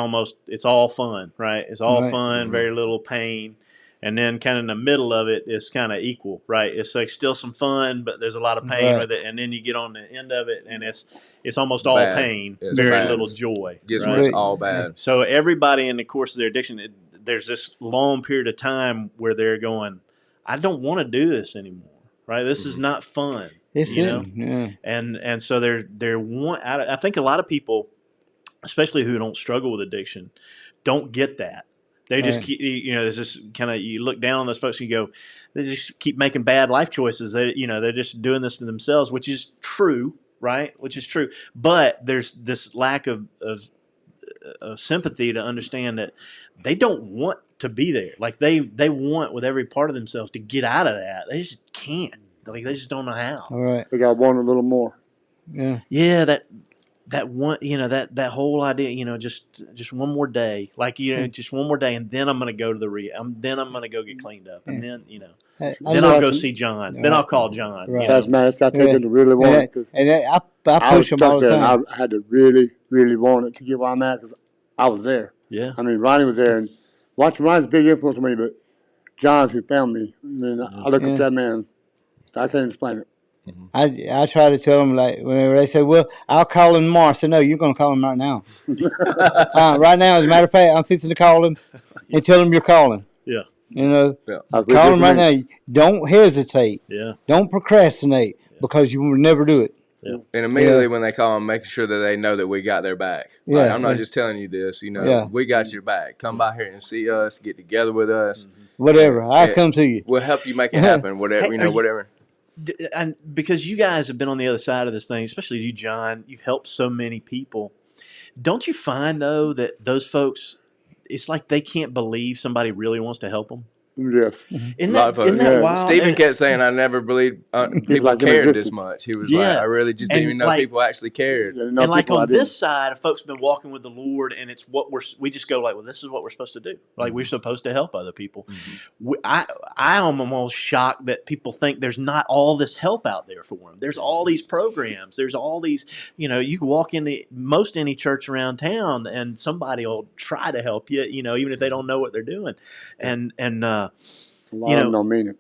it's all fun, right? It's all fun, very little pain. And then kind of in the middle of it, it's kind of equal, right? It's like still some fun, but there's a lot of pain with it. And then you get on the end of it, and it's almost all pain, very little joy. It's all bad. So everybody in the course of their addiction, there's this long period of time where they're going, I don't want to do this anymore, right? This is not fun. It's Yeah. And so I think a lot of people, especially who don't struggle with addiction, don't get that. They just keep, there's this kind of, you look down on those folks and you go, they just keep making bad life choices. They're just doing this to themselves, which is true, right? Which is true. But there's this lack of sympathy to understand that they don't want to be there. Like they want with every part of themselves to get out of that. They just can't. Like they just don't know how. All right. They got one a little more. Yeah. Yeah, that one, that whole idea, just one more day, like, just one more day, and then I'm going to go to the then I'm going to go get cleaned up, and then, then I'll go see John, then I'll call John. Right. That's man, it's got to take them to really want it. And I push them all the time. I had to really, really want it to get where I'm at because I was there. Yeah. I mean, Ronnie was there, and watching Ronnie's a big influence on me, but John's who found me. I mean, I look at that man, I can't explain it. I try to tell them, like, whenever they say, well, I'll call him tomorrow. I said, no, you're going to call him right now. Right now, as a matter of fact, I'm fixing to call him and tell him you're calling. Yeah. Call him right now. Don't hesitate. Yeah. Don't procrastinate because you will never do it. Yeah. And immediately when they call them, making sure that they know that we got their back. Yeah. Like, I'm not just telling you this, we got your back. Come by here and see us, get together with us. Whatever. I'll come to you. We'll help you make it happen, whatever, whatever. And because you guys have been on the other side of this thing, especially you, John, you've helped so many people. Don't you find, though, that those folks, it's like they can't believe somebody really wants to help them? Yes. Isn't that wild? Stephen kept saying, I never believed people cared this much. He was like, I really just didn't even know people actually cared. And like on this side, folks been walking with the Lord, and it's what we just go like, well, this is what we're supposed to do. Like we're supposed to help other people. I am almost shocked that people think there's not all this help out there for them. There's all these programs. There's all these, you can walk into most any church around town, and somebody will try to help you, even if they don't know what they're doing. And a lot of them don't mean it.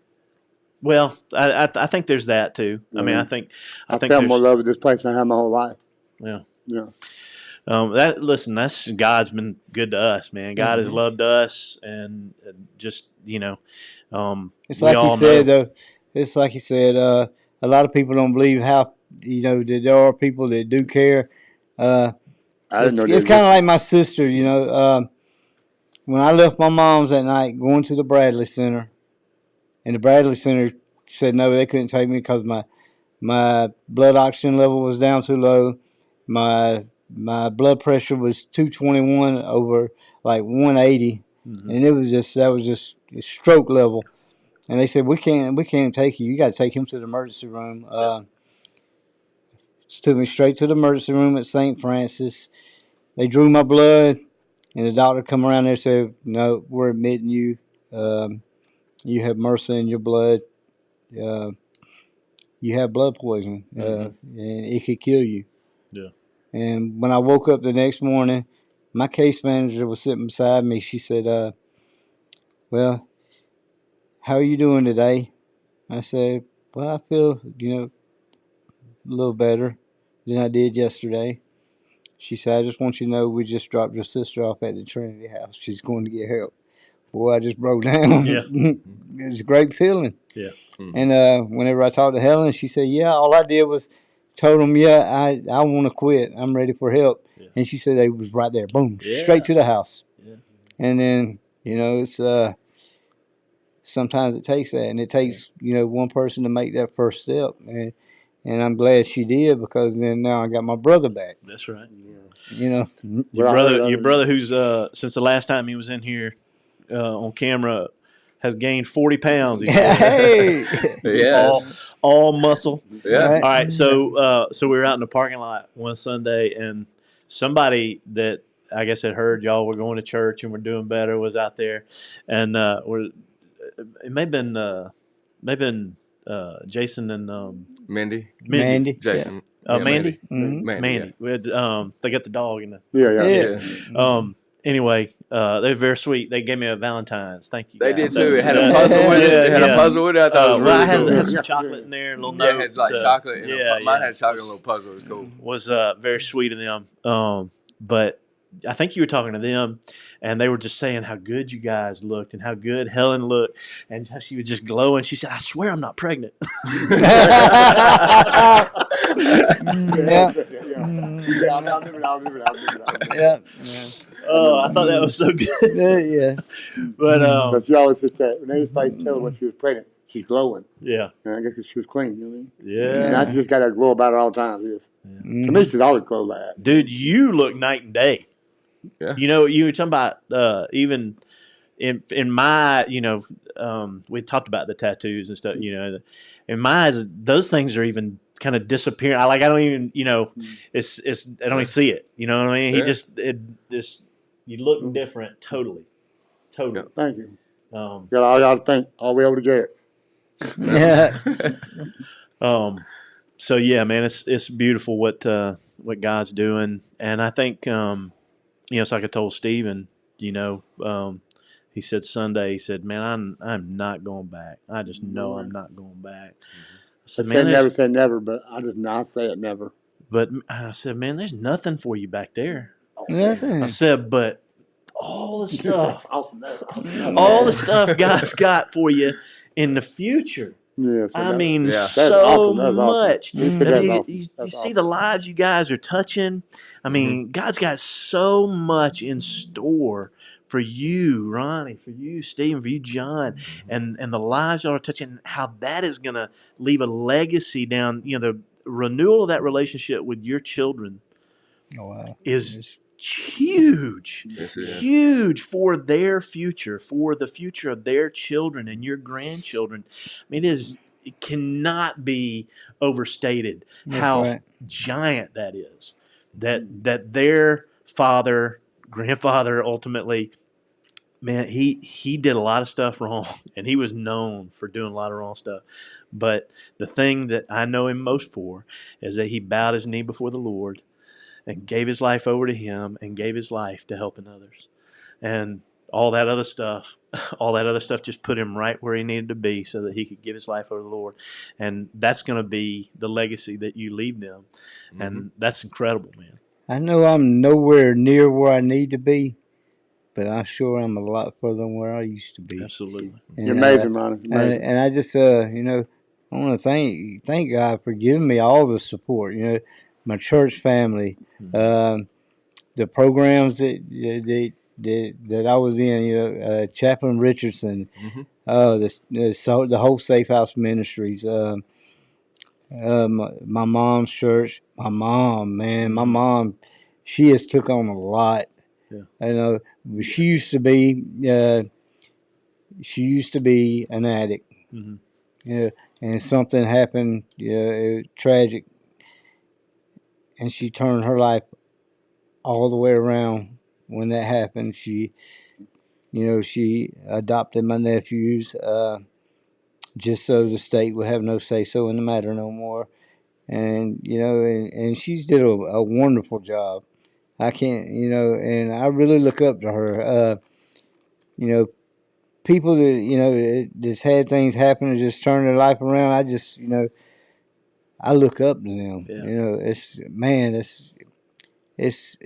Well, I think there's that too. I mean, I think felt more love with this place than I have my whole life. Yeah. Yeah. That's God's been good to us, man. God has loved us, and just it's like you said, though. It's like you said. A lot of people don't believe how that there are people that do care. I didn't know It's that. kind of like my sister, you know. When I left my mom's that night going to the Bradley Center, and the Bradley Center said no, they couldn't take me because my blood oxygen level was down too low. My blood pressure was 221 over like 180, Mm-hmm. and that was just stroke level. And they said we can't take you. You got to take him to the emergency room. Took me straight to the emergency room at St. Francis. They drew my blood, and the doctor come around there and said, "No, we're admitting you. You have MRSA in your blood. Uh, you have blood poisoning, and it could kill you." Yeah. And when I woke up the next morning, my case manager was sitting beside me. She said, "Well, how are you doing today?" I said, "Well, I feel, a little better than I did yesterday." She said, "I just want you to know we just dropped your sister off at the Trinity House. She's going to get help." Boy, I just broke down. Yeah. It's a great feeling. Yeah. And whenever I talked to Helen, she said, "Yeah, all I did was told them, yeah, I want to quit. I'm ready for help." Yeah. And she said they was right there, boom, Yeah. straight to the house. Yeah. And then, it's sometimes it takes that, and it takes one person to make that first step. And I'm glad she did, because then now I got my brother back. That's right. You know, Your brother, who's since the last time he was in here on camera, has gained 40 pounds. He said. Hey, Yes. all muscle. Yeah. Right. All right, so we were out in the parking lot one Sunday, and somebody that I guess had heard y'all were going to church and were doing better was out there, and it may have been Jason and Mindy. Mandy, Jason. Mandy. Mhm. Mandy. We had, they got the dog in the. Yeah. Yeah. Anyway, they were very sweet. They gave me a Valentine's. Thank you. They guys. did too. It had Yeah. a puzzle with it. Yeah, It had yeah. a puzzle with it. I thought it was Well, I really cool. had some Yeah. chocolate in there, a little Yeah, note. it had like chocolate. And yeah, mine yeah. had chocolate and a little puzzle. It was cool. Was very sweet of them. But I think you were talking to them, and they were just saying how good you guys looked and how good Helen looked, and how she was just glowing. She said, "I swear I'm not pregnant." Yeah. Yeah. Oh, I thought that was so good. Yeah. But But she always said that when anybody tell her when she was pregnant, she's glowing. yeah, And I guess 'cause she was clean, you know what I mean? yeah, Now she just got that glow about her all the time. Yes. To Mhm. me, she's always glowed like that. dude, you look night and day. Yeah. You were talking about even in my we talked about the tattoos and stuff. In my eyes, those things are even kind of disappearing. I don't even it's I don't even see it. You know what I mean? Yeah. You look different, totally. Thank you. Um, Got all y'all to think, all the way over to Garrett. Yeah. So yeah, man, it's beautiful what God's doing, and I think it's like I told Stephen, he said Sunday, he said, "Man, I'm not going back. I just know I'm not going back." I said, I "Man, said never say never, but I just not say it never. but I said, man, there's nothing for you back there." Nothing. I said, "But all the stuff, Awesome. all the stuff God's got for you in the future." Yes. I mean, Yeah. That's so awesome. That's awesome. much. You said Mhm. that's You, awesome. you That's see awesome. the lives you guys are touching. I mean, God's got so much in store for you, Ronnie, for you, Stephen, for you, John, and the lives y'all are touching. How that is going to leave a legacy down. The renewal of that relationship with your children Oh, wow. is huge. Yes, it is. Huge for their future, for the future of their children and your grandchildren. I mean, it cannot be overstated That's how right. giant that is. That their father, grandfather, ultimately, man, he did a lot of stuff wrong, and he was known for doing a lot of wrong stuff. But the thing that I know him most for is that he bowed his knee before the Lord and gave his life over to him and gave his life to helping others. And all that other stuff just put him right where he needed to be so that he could give his life over to the Lord. And that's going to be the legacy that you leave them. And that's incredible, man. I know I'm nowhere near where I need to be, but I'm sure I'm a lot further than where I used to be. Absolutely. And, You're amazing, Ronnie. Amazing. and I just, I want to thank God for giving me all the support. My church family, the programs that I was in, Chaplain Richardson, Mm-hmm. the whole Safe House Ministries, my mom's church. My mom, man, my mom, she has took on a lot. Yeah. I know she used to be an addict. Mm-hmm. Yeah, and something happened, tragic, and she turned her life all the way around. When that happened, she adopted my nephews, just so the state would have no say so in the matter no more. And and she's did a wonderful job. I can't, and I really look up to her. People that that's had things happen and just turn their life around. I just, I look up to them. Yeah. It's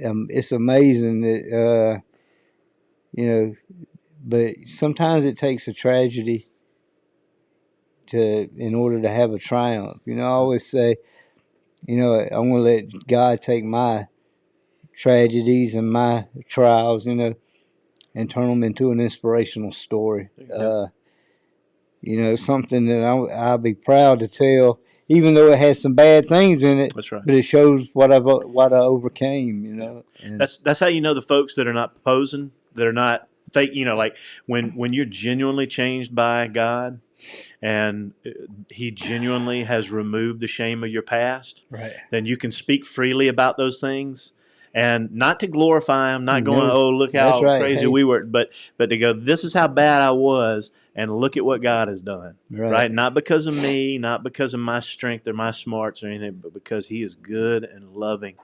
amazing that but sometimes it takes a tragedy in order to have a triumph. I always say, I'm going to let God take my tragedies and my trials, and turn them into an inspirational story. Something that I'll be proud to tell, even though it has some bad things in it. That's right. But it shows what I overcame. And That's how you know the folks that are not posing, that are not fake. Like when you're genuinely changed by God, and He genuinely has removed the shame of your past, right. then you can speak freely about those things. And not to glorify them, not going, No, oh, look that's how right. crazy Hey. we were, but to go, this is how bad I was, and look at what God has done. Right? Not because of me, not because of my strength or my smarts or anything, but because He is good and loving.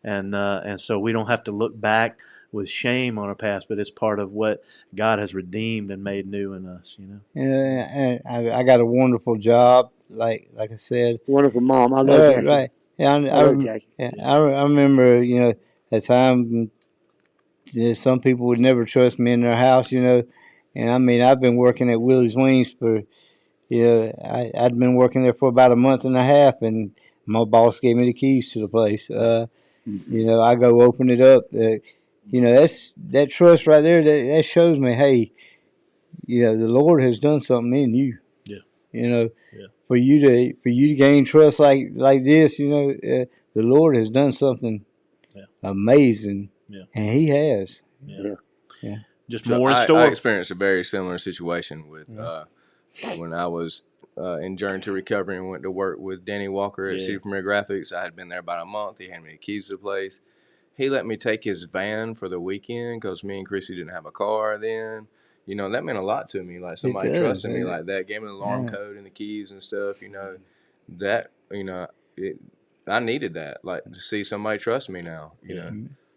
And so we don't have to look back with shame on our past, but it's part of what God has redeemed and made new in us. And I got a wonderful job, like I said. Wonderful mom. I love Jackie. Right. Yeah, I love Jackie. I remember, at time some people would never trust me in their house, and I mean, I've been working at Willie's Wings for, I'd been working there for about a month and a half, and my boss gave me the keys to the place. I go open it up. That's that trust right there. That shows me, hey, the Lord has done something in you. Yeah. For you to gain trust like this, the Lord has done something amazing, and He has. Yeah. Just So more in I store. experienced a very similar situation with when I was in Journey to Recovery and went to work with Danny Walker at City Premier Graphics. I had been there about a month. He handed me the keys to the place. He let me take his van for the weekend because me and Chrissy didn't have a car then. That meant a lot to me. Like somebody trusting me like that, gave me the alarm code and the keys and stuff. I needed that, like to see somebody trust me now.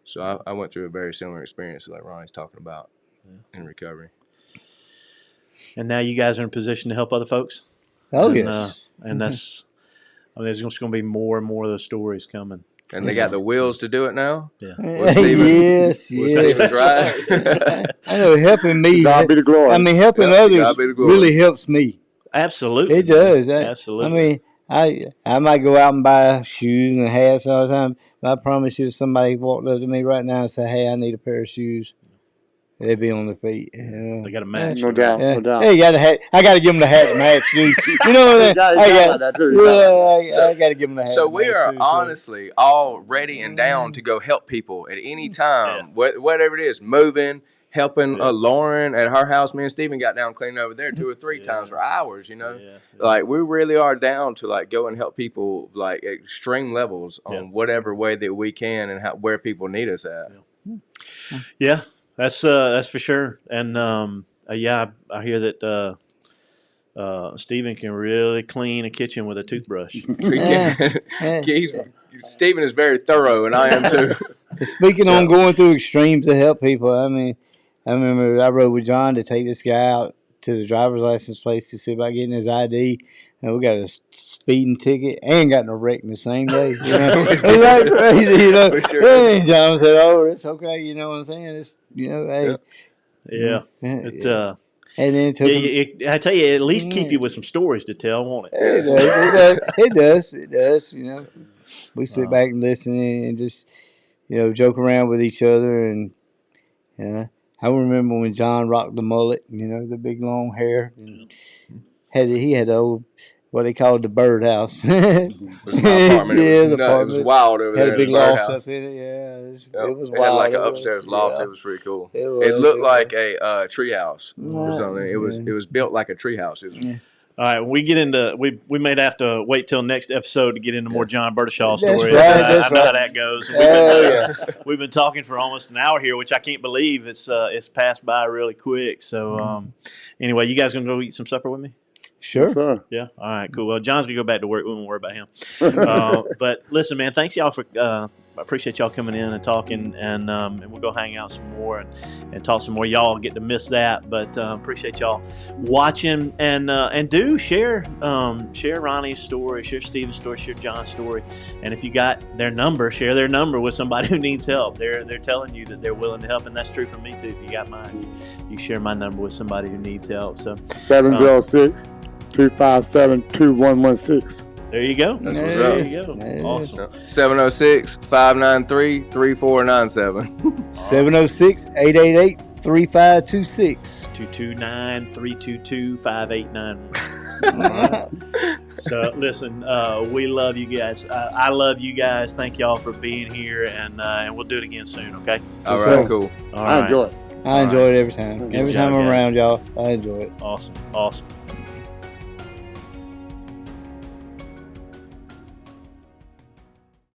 So I went through a very similar experience like Ronnie's talking about in recovery. And now you guys are in position to help other folks. Oh, yes. And that's, there's just going to be more and more of those stories coming. And they got the wheels to do it now. Yeah. Yes. Steven's right. I know helping me. God be the glory. I mean, helping others really helps me. Absolutely. It does. Absolutely. I mean, I might go out and buy shoes and hats all the time, but I promise you, if somebody walked up to me right now and said, "Hey, I need a pair of shoes," they'd be on their feet. They got a match. No doubt. No doubt. Hey, I got to give them the hat to match shoes. You know what I got to give them the hat. So we are honestly all ready and down to go help people at any time, whatever it is, moving, helping Lauren at her house. Me and Steven got down cleaning over there 2 or 3 times for hours, Like we really are down to like go and help people like at extreme levels on whatever way that we can and where people need us at. Yeah, that's for sure. And I hear that Steven can really clean a kitchen with a toothbrush. Steven is very thorough, and I am too. Speaking on going through extremes to help people, I mean, I remember I rode with John to take this guy out to the driver's license place to see about getting his ID. And we got a speeding ticket and got in a wreck in the same day. It's like crazy, Sure. And John said, "Oh, it's okay." You know what I'm saying? It's hey. Yeah. And then I tell you, at least keep you with some stories to tell, won't it? It does. We sit back and listen and just, joke around with each other. And I remember when John rocked the mullet, the big long hair. And he had the old, what they called the birdhouse. It was my apartment. It was nuts. It was wild over had there. a big in the loft birdhouse. up in it. Yeah, it was It wild. had like an upstairs loft. Yeah. It was pretty cool. It Looked like a treehouse or Right. something. It was built like a treehouse. It was, All right, when we get into we may have to wait till next episode to get into more John Bertishaw That's stories. right, I know how that goes. We've been talking for almost an hour here, which I can't believe it's passed by really quick. So anyway, you guys gonna go eat some supper with me? Sure. Sir. Yeah. All right. Cool. Well, John's gonna go back to work. We won't worry about him. But listen, man. Thanks y'all for. I appreciate y'all coming in and talking, and we'll go hang out some more and talk some more. Y'all get to miss that, but appreciate y'all watching and do share Ronnie's story, share Steven's story, share John's story, and if you got their number, share their number with somebody who needs help. They're telling you that they're willing to help, and that's true for me too. If you got mine, you share my number with somebody who needs help. So 706-257-2116. there you go. That's what's There up. you go. Yeah. Awesome. 706-593-3497. 706-888-3526. 229-322-5891. So listen, we love you guys. I love you guys. Thank y'all for being here, and we'll do it again soon. Okay. All Yes, right, sir. cool. All I right. enjoy it. I enjoy it every time. Good Every job, time I'm guys. around y'all, I enjoy it. Awesome.